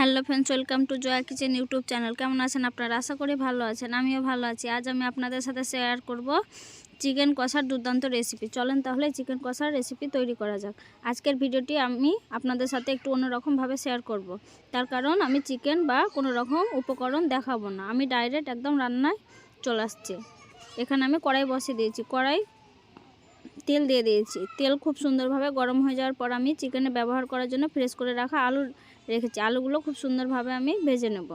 Hello friends, welcome to Jaya kitchen YouTube channel. কেমন আছেন আপনারা? আশা করি ভালো আছেন। আমিও ভালো আছি। আজ আমি আপনাদের সাথে শেয়ার করব চিকেন কষার দুর্দান্ত রেসিপি। চলেন তাহলে চিকেন কষার রেসিপি তৈরি করা যাক। আজকের ভিডিওটি আমি আপনাদের সাথে একটু অন্যরকমভাবে শেয়ার করব। তার কারণ আমি চিকেন বা কোনো রকম উপকরণ দেখাবো না, আমি ডাইরেক্ট একদম রান্নায় চলে আসছি। এখানে আমি কড়াই বসিয়ে দিয়েছি, কড়াই তেল দিয়ে দিয়েছি। তেল খুব সুন্দরভাবে গরম হয়ে যাওয়ার পর আমি চিকেনে ব্যবহার করার জন্য ফ্রেশ করে রাখা আলু রেখেছি। আলুগুলো খুব সুন্দরভাবে আমি ভেজে নেব।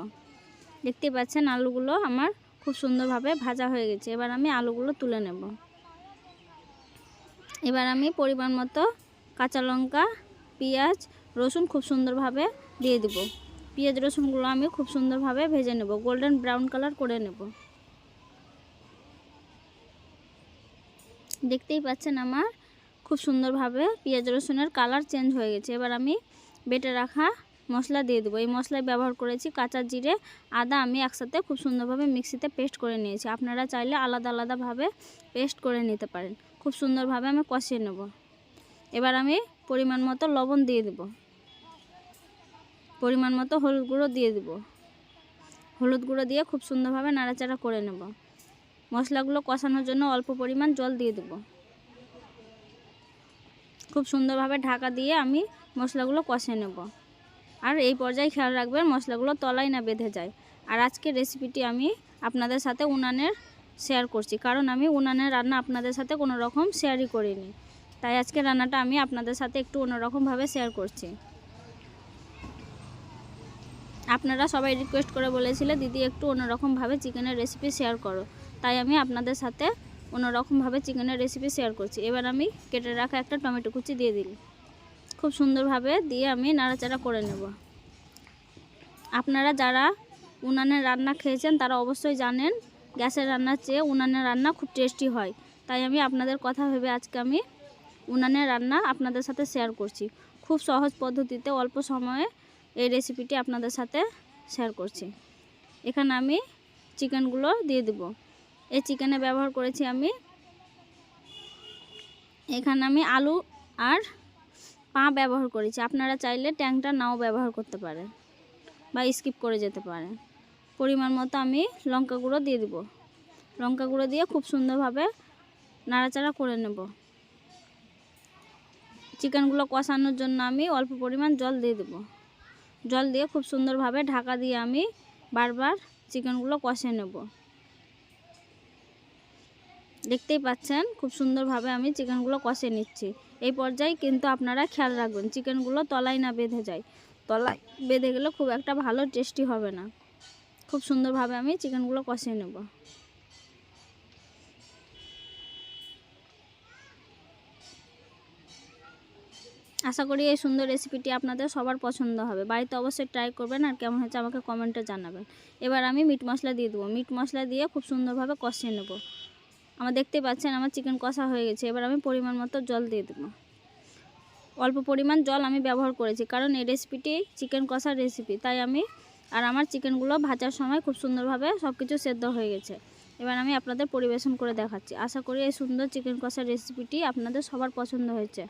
দেখতে পাচ্ছেন আলুগুলো আমার খুব সুন্দরভাবে ভাজা হয়ে গেছে। এবার আমি আলুগুলো তুলে নেব। এবার আমি পরিমাণ মতো কাঁচা লঙ্কা, পেঁয়াজ, রসুন খুব সুন্দরভাবে দিয়ে দেব। পেঁয়াজ রসুনগুলো আমি খুব সুন্দরভাবে ভেজে নেব, গোল্ডেন ব্রাউন কালার করে নেব। দেখতেই পাচ্ছেন আমার খুব সুন্দরভাবে পেঁয়াজ রসুনের কালার চেঞ্জ হয়ে গেছে। এবার আমি বেটে রাখা মশলা দিয়ে দেবো। এই মশলায় ব্যবহার করেছি কাঁচা জিরে, আদা আমি একসাথে খুব সুন্দরভাবে মিক্সিতে পেস্ট করে নিয়েছি। আপনারা চাইলে আলাদা আলাদাভাবে পেস্ট করে নিতে পারেন। খুব সুন্দরভাবে আমি কষিয়ে নেব। এবার আমি পরিমাণ মতো লবণ দিয়ে দেব, পরিমাণ মতো হলুদ গুঁড়ো দিয়ে দেব। হলুদ গুঁড়ো দিয়ে খুব সুন্দরভাবে নাড়াচাড়া করে নেব। মশলাগুলো কষানোর জন্য অল্প পরিমাণ জল দিয়ে দেব। খুব সুন্দরভাবে ঢাকা দিয়ে আমি মশলাগুলো কষিয়ে নেব। আর এই পর্যায়ে খেয়াল রাখবেন মশলাগুলো তলায় না বেঁধে যায়। আর আজকের রেসিপিটি আমি আপনাদের সাথে উনানের শেয়ার করছি, কারণ আমি উনানের রান্না আপনাদের সাথে কোনো রকম শেয়ারই করিনি। তাই আজকে রান্নাটা আমি আপনাদের সাথে একটু অন্যরকমভাবে শেয়ার করছি। আপনারা সবাই রিকোয়েস্ট করে বলেছিলে দিদি একটু অন্যরকমভাবে চিকেনের রেসিপি শেয়ার করো, তাই আমি আপনাদের সাথে অন্যরকমভাবে চিকেনের রেসিপি শেয়ার করছি। এবার আমি কেটে রাখা একটা টমেটো কুচি দিয়ে দিই। খুব সুন্দরভাবে দিয়ে আমি নাড়াচাড়া করে নেব। আপনারা যারা উনানের রান্না খেয়েছেন তারা অবশ্যই জানেন গ্যাসের রান্নার চেয়ে উনানের রান্না খুব টেস্টি হয়। তাই আমি আপনাদের কথা ভেবে আজকে আমি উনানের রান্না আপনাদের সাথে শেয়ার করছি। খুব সহজ পদ্ধতিতে অল্প সময়ে এই রেসিপিটি আপনাদের সাথে শেয়ার করছি। এখানে আমি চিকেনগুলো দিয়ে দেব। এই চিকেনে ব্যবহার করেছি আমি এখানে আমি আলু আর পা ব্যবহার করেছি। আপনারা চাইলে ট্যাংটা নাও ব্যবহার করতে পারেন বা স্কিপ করে যেতে পারেন। পরিমাণ মতো আমি লঙ্কা গুঁড়ো দিয়ে দেব। লঙ্কা গুঁড়ো দিয়ে খুব সুন্দরভাবে নাড়াচাড়া করে নেব। চিকেনগুলো কষানোর জন্য আমি অল্প পরিমাণ জল দিয়ে দেব। জল দিয়ে খুব সুন্দরভাবে ঢাকা দিয়ে আমি বারবার চিকেনগুলো কষিয়ে নেব। দেখতেই পাচ্ছেন খুব সুন্দরভাবে আমি চিকেনগুলো কষিয়ে নিচ্ছি। এই পর্যায়ে কিন্তু আপনারা খেয়াল রাখবেন চিকেনগুলো তলায় না বেঁধে যায়। তলায় বেঁধে গেলে খুব একটা ভালো টেস্টি হবে না। খুব সুন্দরভাবে আমি চিকেনগুলো কষিয়ে নেব। আশা করি এই সুন্দর রেসিপিটি আপনাদের সবার পছন্দ হবে। বাড়িতে অবশ্যই ট্রাই করবেন আর কেমন হয়েছে আমাকে কমেন্টে জানাবেন। এবার আমি মিট মশলা দিয়ে দেবো। মিট মশলা দিয়ে খুব সুন্দরভাবে কষিয়ে নেব। আমার দেখতে পাচ্ছেন আমার চিকেন কষা হয়ে গেছে। এবার আমি পরিমাণ মতো জল দিয়ে দেবো। অল্প পরিমাণ জল আমি ব্যবহার করেছি, কারণ এই রেসিপিটি চিকেন কষার রেসিপি। তাই আমি আমার চিকেনগুলো ভাজার সময় খুব সুন্দরভাবে সব কিছু সেদ্ধ হয়ে গেছে। এবার আমি আপনাদের পরিবেশন করে দেখাচ্ছি। আশা করি এই সুন্দর চিকেন কষার রেসিপিটি আপনাদের সবার পছন্দ হয়েছে।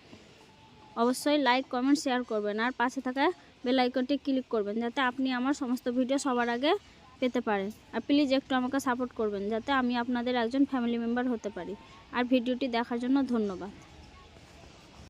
অবশ্যই লাইক, কমেন্ট, শেয়ার করবেন আর পাশে থাকা বেল আইকনটি ক্লিক করবেন যাতে আপনি আমার সমস্ত ভিডিও সবার আগে পেতে পারেন। আর প্লিজ একটু আমাকে সাপোর্ট করবেন যাতে আমি আপনাদের একজন ফ্যামিলি মেম্বার হতে পারি। আর ভিডিওটি দেখার জন্য ধন্যবাদ।